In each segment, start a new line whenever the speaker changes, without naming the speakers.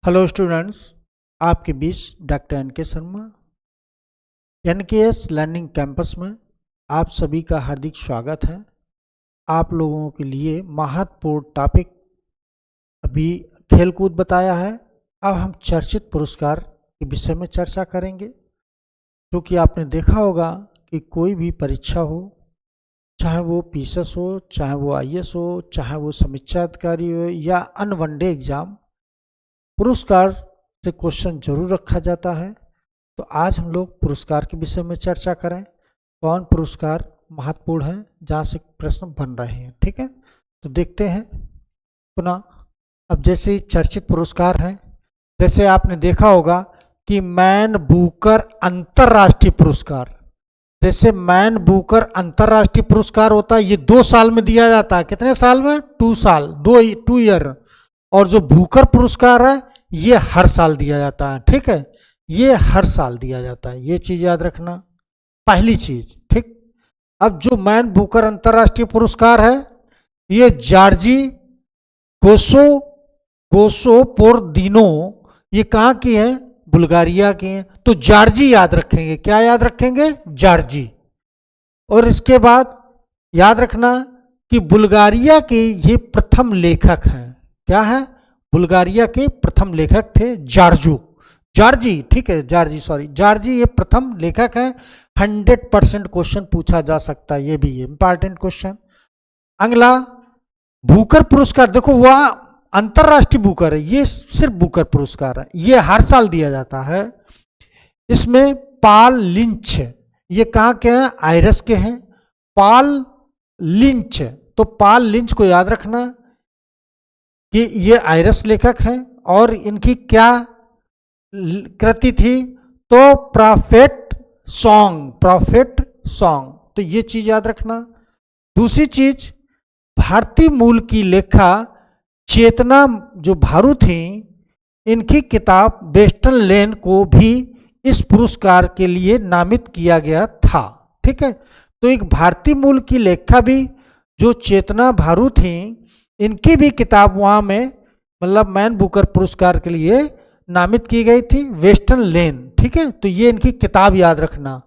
Hello students, आपके बीच doctor N के Sharma NKS learning campus में आप सभी का हार्दिक स्वागत है। आप लोगों के लिए महत्वपूर्ण टॉपिक अभी खेलकूद बताया है। अब हम चर्चित पुरस्कार के विषय में चर्चा करेंगे, क्योंकि आपने देखा होगा कि कोई भी परीक्षा हो, चाहे वो PSS हो, चाहे वो IAS हो, चाहे वो समीक्षा अधिकारी हो या अन्य वनडे एग्जाम, पुरस्कार से क्वेश्चन जरूर रखा जाता है। तो आज हम लोग पुरस्कार के विषय में चर्चा करें, कौन पुरस्कार महत्वपूर्ण है जहाँ से प्रश्न बन रहे हैं। ठीक है, तो देखते हैं पुनः। अब जैसे चर्चित पुरस्कार हैं, जैसे आपने देखा होगा कि मैन बुकर अंतरराष्ट्रीय पुरस्कार, जैसे मैन बुकर अंतरराष्ट्रीय पुरस्कार होता है, ये 2 साल में दिया जाता है। कितने साल में? 2 साल, 2 ईयर। और जो बुकर पुरस्कार है ये हर साल दिया जाता है। ठीक है, ये हर साल दिया जाता है, ये चीज याद रखना, पहली चीज। ठीक, अब जो मैन बुकर अंतरराष्ट्रीय पुरस्कार है ये जॉर्जी गोसोपोरदिनो, ये कहाँ की है? बुल्गारिया की है। तो जॉर्जी याद रखेंगे। क्या याद रखेंगे? जॉर्जी। और इसके बाद याद रखना कि बुल्गारिया के ये प्रथम लेखक हैं। क्या है? बुल्गारिया के प्रथम लेखक थे जॉर्जी। ठीक है, जॉर्जी ये प्रथम लेखक है। 100% क्वेश्चन पूछा जा सकता है, ये भी इंपॉर्टेंट क्वेश्चन। अगला बुकर पुरस्कार, देखो वह अंतरराष्ट्रीय बुकर है, ये सिर्फ बुकर पुरस्कार है, ये हर साल दिया जाता है। इसमें पॉल लिंच, ये कहाँ के हैं? आयरस के हैं। पॉल लिंच, तो पॉल लिंच को याद रखना कि ये आयरस लेखक हैं और इनकी क्या कृति थी? तो प्रॉफेट सॉन्ग। तो ये चीज याद रखना। दूसरी चीज, भारतीय मूल की लेखा चेतना जो भारू थी, इनकी किताब वेस्टर्न लेन को भी इस पुरस्कार के लिए नामित किया गया था। ठीक है, तो एक भारतीय मूल की लेखा भी जो चेतना भारू थी, इनकी भी किताब वहां में मतलब मैन बुकर पुरस्कार के लिए नामित की गई थी, वेस्टर्न लेन। ठीक है, तो ये इनकी किताब याद रखना।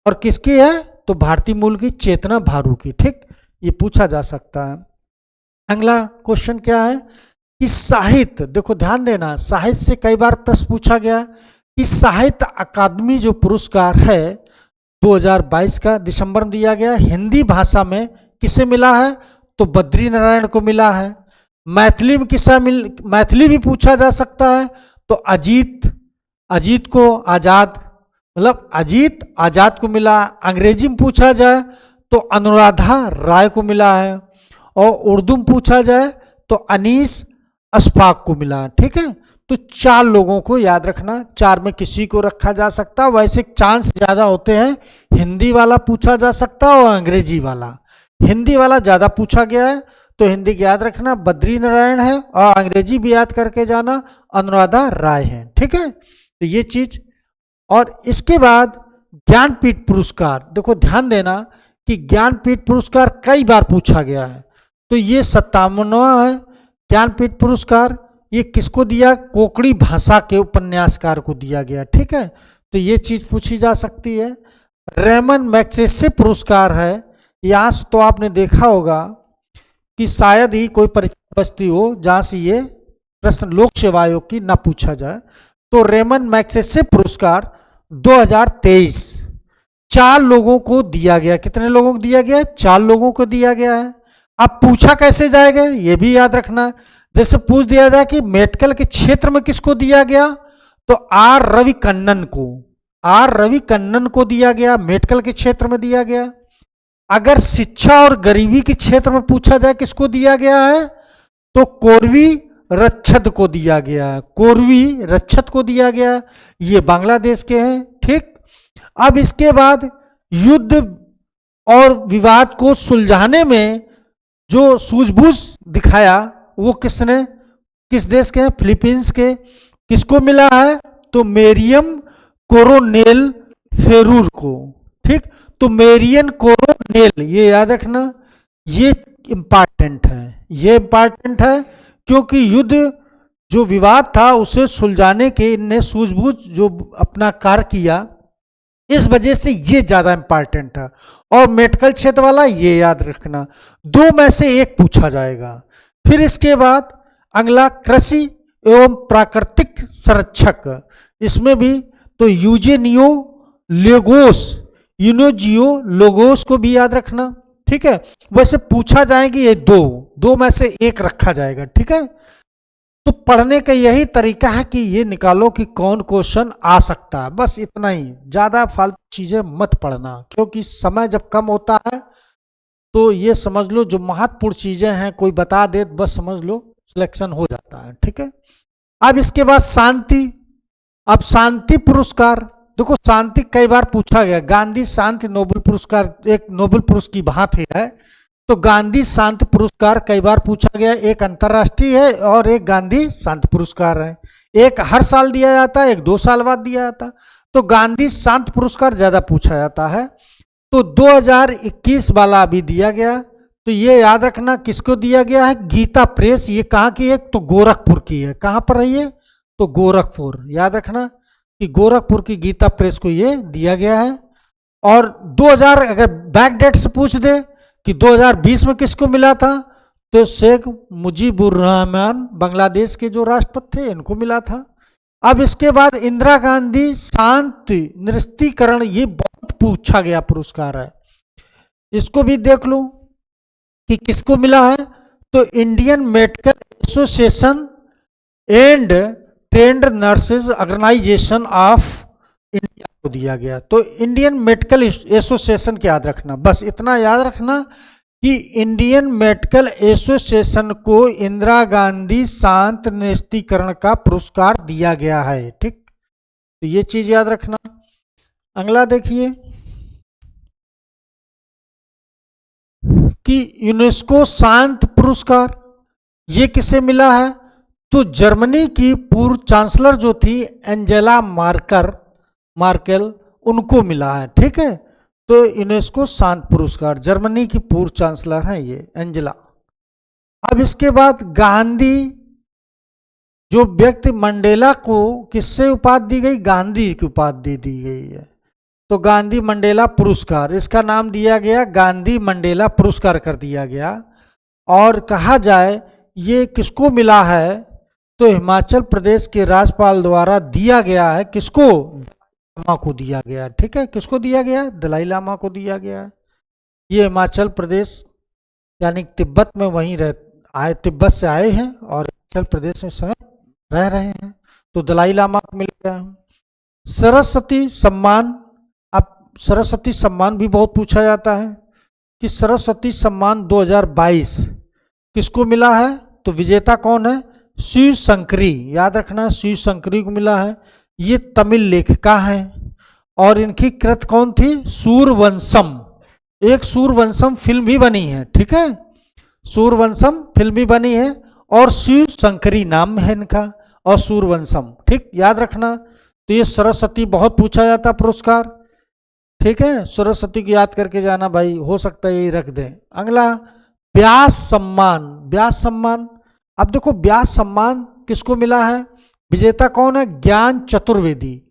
और किसकी है? तो भारतीय मूल की चेतना भारू की। ठीक, ये पूछा जा सकता है। अगला क्वेश्चन क्या है कि साहित्य, देखो ध्यान देना, साहित्य से कई बार प्रश्न पूछा गया कि साहित्य अकादमी जो पुरस्कार है 2022 का दिसंबर में दिया गया, हिंदी भाषा में किसे मिला है? तो बद्री नारायण को मिला है। मैथिली में मैथिली भी पूछा जा सकता है, तो अजीत को आजाद, मतलब अजीत आजाद को मिला। अंग्रेजी में पूछा जाए तो अनुराधा राय को मिला है, और उर्दू में पूछा जाए तो अनीस अशफाक को मिला। ठीक है, तो 4 लोगों को याद रखना, 4 में किसी को रखा जा सकता। वैसे चांस ज्यादा होते हैं, हिंदी वाला पूछा जा सकता और अंग्रेजी वाला। हिंदी वाला ज्यादा पूछा गया है तो हिंदी की याद रखना, बद्री नारायण है, और अंग्रेजी भी याद करके जाना, अनुराधा राय है। ठीक है, तो ये चीज। और इसके बाद ज्ञानपीठ पुरस्कार, देखो ध्यान देना कि ज्ञानपीठ पुरस्कार कई बार पूछा गया है, तो ये 57वां है ज्ञानपीठ पुरस्कार। ये किसको दिया? कोंकणी भाषा के उपन्यासकार को दिया गया। ठीक है, तो ये चीज पूछी जा सकती है। रेमन मैग्सेसे पुरस्कार है, यहां से तो आपने देखा होगा कि शायद ही कोई परीक्षा बचती हो जहां से ये प्रश्न लोक सेवा आयोग की ना पूछा जाए। तो रेमन मैग्सेसे पुरस्कार 2023 4 लोगों को दिया गया। कितने लोगों को दिया गया? 4 लोगों को दिया गया है। अब पूछा कैसे जाएगा ये भी याद रखना। जैसे पूछ दिया जाए कि मेडिकल के क्षेत्र में किसको दिया गया, तो आर रवि कन्नन को दिया गया, मेडिकल के क्षेत्र में दिया गया। अगर शिक्षा और गरीबी के क्षेत्र में पूछा जाए किसको दिया गया है, तो कोरवी रच्छद को दिया गया है। ये बांग्लादेश के हैं। ठीक, अब इसके बाद युद्ध और विवाद को सुलझाने में जो सूझबूझ दिखाया वो किसने? किस देश के हैं? फिलीपींस के। किसको मिला है? तो मेरियम कोरोनेल फेरूर को। ठीक, तो मेरियन कोरोनेल, ये याद रखना, ये इंपॉर्टेंट है क्योंकि युद्ध जो विवाद था उसे सुलझाने के इनने सूझबूझ जो अपना कार्य किया, इस वजह से ये ज्यादा इंपॉर्टेंट था। और मेडिकल क्षेत्र वाला ये याद रखना, दो में से एक पूछा जाएगा। फिर इसके बाद अगला कृषि एवं प्राकृतिक संरक्षक, इसमें भी तो यूजेनियो लोगोस, यूनोजियो लोगोस को भी याद रखना, ठीक है। वैसे पूछा जाएगी ये दो में से एक रखा जाएगा, ठीक है। तो पढ़ने का यही तरीका है कि ये निकालो कि कौन क्वेश्चन आ सकता है, बस इतना ही, ज्यादा फालतू चीजें मत पढ़ना, क्योंकि समय जब कम होता है तो ये समझ लो जो महत्वपूर्ण चीजें हैं कोई बता दे बस समझ लो सिलेक्शन हो जाता है, ठीक है। अब इसके बाद शांति, अब शांति पुरस्कार, देखो शांति कई बार पूछा गया, गांधी शांति नोबेल पुरस्कार एक नोबेल पुरस्कार की भांति है, तो गांधी शांति पुरस्कार कई बार पूछा गया, एक अंतर्राष्ट्रीय है और एक गांधी शांति पुरस्कार है, एक हर साल दिया जाता है, एक 2 साल बाद दिया जाता है, तो गांधी शांति पुरस्कार ज्यादा पूछा जाता है। तो 2021 वाला अभी दिया गया, तो ये याद रखना किसको दिया गया है, गीता प्रेस, ये कहाँ की है, तो गोरखपुर की है, कहाँ पर है ये, तो गोरखपुर, याद रखना कि गोरखपुर की गीता प्रेस को ये दिया गया है। और 2000 अगर बैक डेट से पूछ दे कि 2020 में किसको मिला था, तो शेख मुजीबुर रहमान बांग्लादेश के जो राष्ट्रपति थे इनको मिला था। अब इसके बाद इंदिरा गांधी शांति निरस्तीकरण, ये बहुत पूछा गया पुरस्कार है, इसको भी देख लो कि किसको मिला है, तो Indian medical association and trained nurses organization of India को दिया गया। तो इंडियन मेडिकल एसोसिएशन को याद रखना, बस इतना याद रखना कि इंडियन मेडिकल एसोसिएशन को इंदिरा गांधी शांति निरस्तीकरण का पुरस्कार दिया गया है, ठीक, तो ये चीज याद रखना। अगला देखिए कि यूनेस्को शांति पुरस्कार ये किसे मिला है, तो जर्मनी की पूर्व चांसलर जो थी एंजेला मार्केल उनको मिला है, ठीक है। तो यूनेस्को शांति पुरस्कार, जर्मनी की पूर्व चांसलर है ये एंजेला। अब इसके बाद गांधी जो व्यक्ति, मंडेला को किससे उपाधि दी गई, गांधी की उपाधि दी गई है, तो गांधी मंडेला पुरस्कार, इसका नाम दिया गया गांधी मंडेला पुरस्कार कर दिया गया। और कहा जाए ये किसको मिला है, तो हिमाचल प्रदेश के राज्यपाल द्वारा दिया गया है, किसको, लामा को दिया गया, ठीक है, किसको दिया गया, दलाई लामा को दिया गया है। ये हिमाचल प्रदेश यानी तिब्बत में वहीं आए, तिब्बत से आए हैं और हिमाचल प्रदेश में समय रह रहे हैं, तो दलाई लामा को मिल गया। सरस्वती सम्मान, अब सरस्वती सम्मान भी बहुत पूछा जाता है कि सरस्वती सम्मान 2022 किसको मिला है, तो विजेता कौन है, शिव शंकरी, याद रखना शिव शंकरी को मिला है। ये तमिल लेखिका हैं और इनकी कृत कौन थी, सूरवंशम, एक सूरवंशम फिल्म भी बनी है, ठीक है, सूरवंशम फिल्म भी बनी है और शिव शंकरी नाम है इनका और सूरवंशम, ठीक, याद रखना। तो ये सरस्वती बहुत पूछा जाता पुरस्कार, ठीक है, सरस्वती को याद करके जाना भाई, हो सकता है यही रख दें। अगला व्यास सम्मान, व्यास सम्मान, अब देखो व्यास सम्मान किसको मिला है, विजेता कौन है, ज्ञान चतुर्वेदी,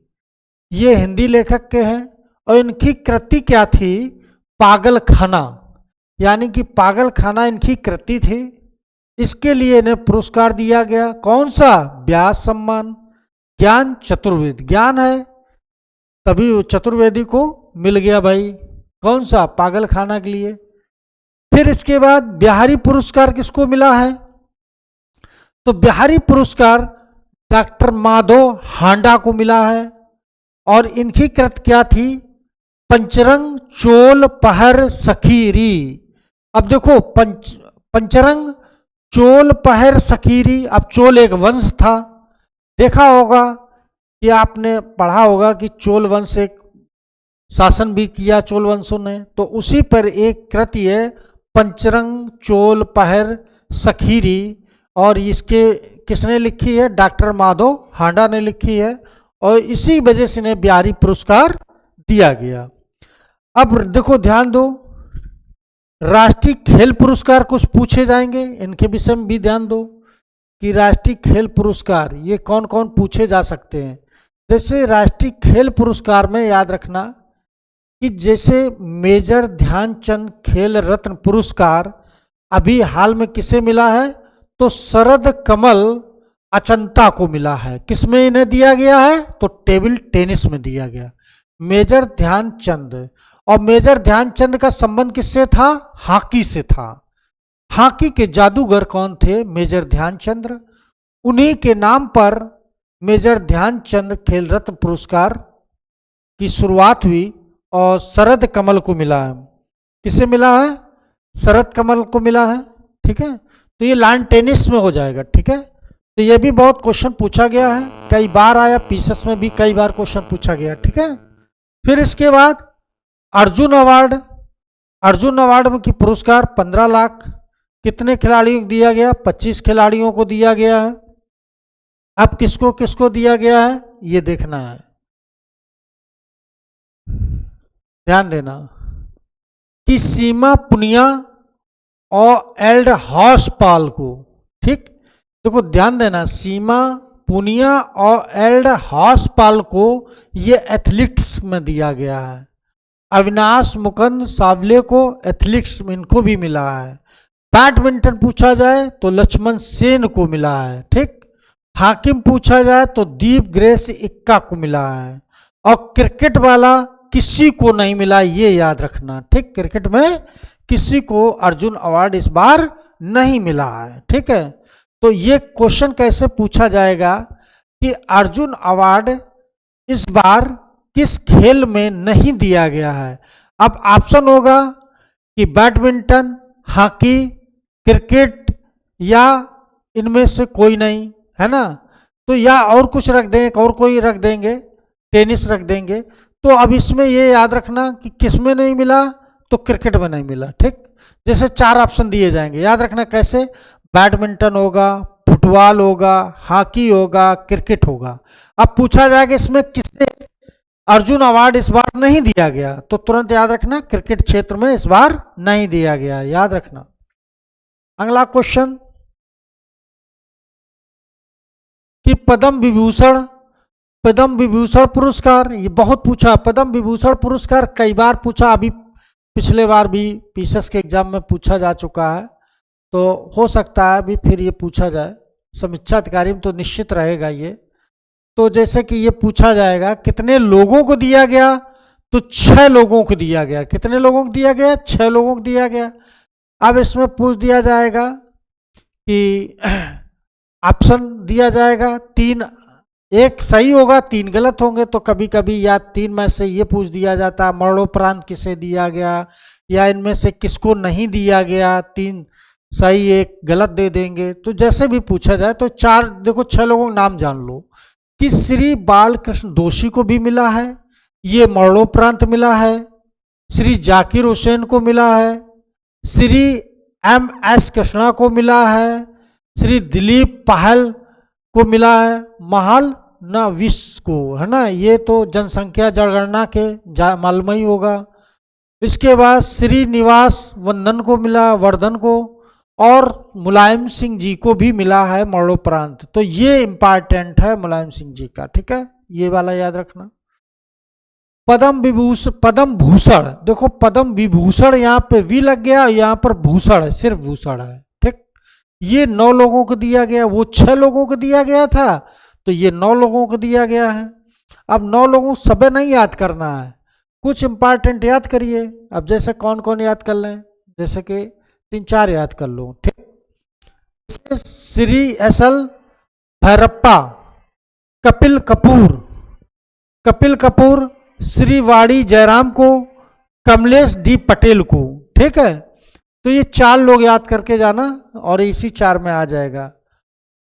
ये हिंदी लेखक के हैं और इनकी कृति क्या थी, पागल खाना, यानी कि पागल खाना इनकी कृति थी, इसके लिए इन्हें पुरस्कार दिया गया, कौन सा, व्यास सम्मान। ज्ञान चतुर्वेदी, ज्ञान है तभी चतुर्वेदी को मिल गया भाई, कौन सा, पागल खाना के लिए। फिर इसके बाद बिहारी पुरस्कार किसको मिला है, तो बिहारी पुरस्कार डॉक्टर माधव हांडा को मिला है और इनकी कृत क्या थी, पंचरंग चोल पहर सखीरी। अब देखो पंचरंग चोल पहर सखीरी, अब चोल एक वंश था, देखा होगा कि आपने पढ़ा होगा कि चोल वंश एक शासन भी किया चोल वंशों ने, तो उसी पर एक कृति है पंचरंग चोल पहर सखीरी और इसके किसने लिखी है, डॉक्टर माधव हांडा ने लिखी है और इसी वजह से इन्हें बिहारी पुरस्कार दिया गया। अब देखो ध्यान दो, राष्ट्रीय खेल पुरस्कार कुछ पूछे जाएंगे, इनके विषय में भी ध्यान दो। कि राष्ट्रीय खेल पुरस्कार ये कौन कौन पूछे जा सकते हैं। जैसे राष्ट्रीय खेल पुरस्कार में याद रखना कि जैसे मेजर ध्यानचंद खेल रत्न पुरस्कार अभी हाल में किसे मिला है, तो शरद कमल अचंता को मिला है। किसमें इन्हें दिया गया है, तो टेबल टेनिस में दिया गया। मेजर ध्यानचंद, और मेजर ध्यानचंद का संबंध किससे था, हॉकी से था। हॉकी के जादूगर कौन थे, मेजर ध्यानचंद। उन्हीं के नाम पर मेजर ध्यानचंद खेल रत्न पुरस्कार की शुरुआत हुई और शरद कमल को मिला है। किसे मिला है, शरद कमल को मिला है। ठीक है, तो ये लॉन टेनिस में हो जाएगा। ठीक है, तो ये भी बहुत क्वेश्चन पूछा गया है, कई बार आया, पीसेस में भी कई बार क्वेश्चन पूछा गया। ठीक है, फिर इसके बाद अर्जुन अवार्ड। अर्जुन अवार्ड में की पुरस्कार 15 लाख कितने खिलाड़ियों को दिया गया, 25 खिलाड़ियों को दिया गया है। अब किसको किसको दिया गया है ये देखना है, ध्यान देना कि सीमा पुनिया और एल्ड हॉर्सपाल को। ठीक, देखो ध्यान देना, सीमा पुनिया और एल्ड हॉर्सपाल को ये एथलीट्स में दिया गया है। अविनाश मुकुंद सावले को एथलीट्स में इनको भी मिला है। बैडमिंटन पूछा जाए तो लक्ष्मण सेन को मिला है। ठीक, हाकिम पूछा जाए तो दीप ग्रेस इक्का को मिला है। और क्रिकेट वाला किसी को नहीं मिला, ये याद रखना। ठीक, क्रिकेट में किसी को अर्जुन अवार्ड इस बार नहीं मिला है। ठीक है, तो ये क्वेश्चन कैसे पूछा जाएगा कि अर्जुन अवार्ड इस बार किस खेल में नहीं दिया गया है। अब ऑप्शन होगा कि बैडमिंटन, हॉकी, क्रिकेट या इनमें से कोई नहीं, है ना। तो या और कुछ रख देंगे, और कोई रख देंगे, टेनिस रख देंगे। तो अब इसमें ये याद रखना कि किस में नहीं मिला, तो क्रिकेट में नहीं मिला। ठीक, जैसे 4 ऑप्शन दिए जाएंगे, याद रखना कैसे, बैडमिंटन होगा, फुटबॉल होगा, हॉकी होगा, क्रिकेट होगा। अब पूछा जाएगा इसमें किसने अर्जुन अवार्ड इस बार नहीं दिया गया, तो तुरंत याद रखना क्रिकेट क्षेत्र में इस बार नहीं दिया गया, याद रखना। अगला क्वेश्चन कि पद्म विभूषण, पद्म विभूषण पुरस्कार, ये बहुत पूछा। पद्म विभूषण पुरस्कार कई बार पूछा, अभी पिछले बार भी पीसीएस के एग्जाम में पूछा जा चुका है, तो हो सकता है अभी फिर ये पूछा जाए। समीक्षा अधिकारी में तो निश्चित रहेगा ये। तो जैसे कि ये पूछा जाएगा कितने लोगों को दिया गया, तो 6 लोगों को दिया गया। कितने लोगों को दिया गया, 6 लोगों को दिया गया। अब इसमें पूछ दिया जाएगा कि ऑप्शन दिया जाएगा 3, एक सही होगा 3 गलत होंगे। तो कभी कभी या 3 में से ये पूछ दिया जाता मरणोपरांत किसे दिया गया, या इनमें से किसको नहीं दिया गया, 3 सही 1 गलत दे देंगे। तो जैसे भी पूछा जाए तो 4, देखो 6 लोगों के नाम जान लो कि श्री बालकृष्ण दोषी को भी मिला है, ये मरणोपरांत मिला है। श्री जाकिर हुसैन को मिला है, श्री MS कृष्णा को मिला है, श्री दिलीप पहल को मिला है, महल ना विश्व को, है ना। ये तो जनसंख्या जनगणना के मालूम ही होगा। इसके बाद श्रीनिवास वंदन को मिला, वर्धन को, और मुलायम सिंह जी को भी मिला है मरणोपरांत। तो ये इंपॉर्टेंट है मुलायम सिंह जी का। ठीक है, ये वाला याद रखना। पद्म विभूषण, पद्म भूषण, देखो पद्म विभूषण यहाँ पे वी लग गया, यहाँ पर भूषण है, सिर्फ भूषण है। ठीक, ये 9 लोगों को दिया गया, वो 6 लोगों को दिया गया था, तो ये 9 लोगों को दिया गया है। अब 9 लोगों को सब नहीं याद करना है, कुछ इंपॉर्टेंट याद करिए। अब जैसे कौन कौन याद कर लें, जैसे कि 3-4 याद कर लो। ठीक, श्री SL भैरप्पा, कपिल कपूर, कपिल कपूर, श्री वाड़ी जयराम को, कमलेश D पटेल को। ठीक है, तो ये 4 लोग याद करके जाना और इसी 4 में आ जाएगा।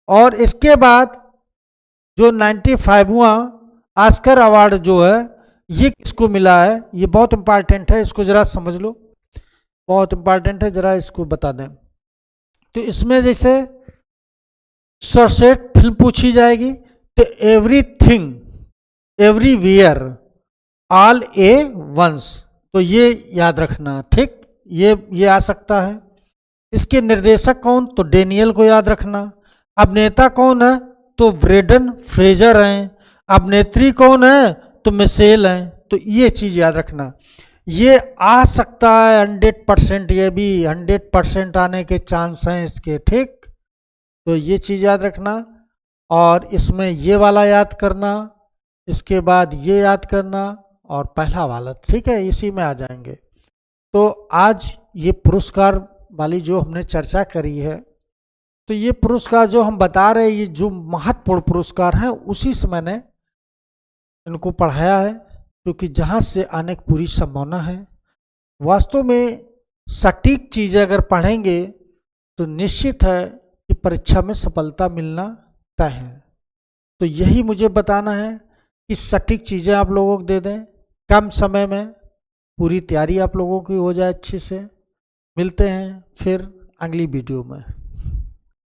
और इसके बाद जो 95वां ऑस्कर अवार्ड जो है ये किसको मिला है, ये बहुत इंपॉर्टेंट है, इसको जरा समझ लो, बहुत इंपॉर्टेंट है, जरा इसको बता दें। तो इसमें जैसे सर्वश्रेष्ठ फिल्म पूछी जाएगी, तो एवरीथिंग एवरीवेयर ऑल ए वंस, तो ये याद रखना। ठीक, ये आ सकता है। इसके निर्देशक कौन, तो डेनियल को याद रखना। अभिनेता कौन है? तो ब्रेंडन फ्रेजर हैं। अभिनेत्री कौन है? तो मिशेल हैं। तो ये चीज़ याद रखना, ये आ सकता है 100%, ये भी 100% आने के चांस हैं इसके, ठीक। तो ये चीज़ याद रखना, और इसमें ये वाला याद करना, इसके बाद ये याद करना, और पहला वाला, ठीक है, इसी में आ जाएंगे। तो आज ये पुरस्कार वाली जो हमने चर्चा करी है, तो ये पुरस्कार जो हम बता रहे हैं, ये जो महत्वपूर्ण पुरस्कार हैं, उसी से मैंने इनको पढ़ाया है, क्योंकि जहाँ से आने की पूरी संभावना है। वास्तव में सटीक चीज़ें अगर पढ़ेंगे तो निश्चित है कि परीक्षा में सफलता मिलना तय है। तो यही मुझे बताना है कि सटीक चीज़ें आप लोगों को दे दें, कम समय में पूरी तैयारी आप लोगों की हो जाए अच्छे से। मिलते हैं फिर अगली वीडियो में।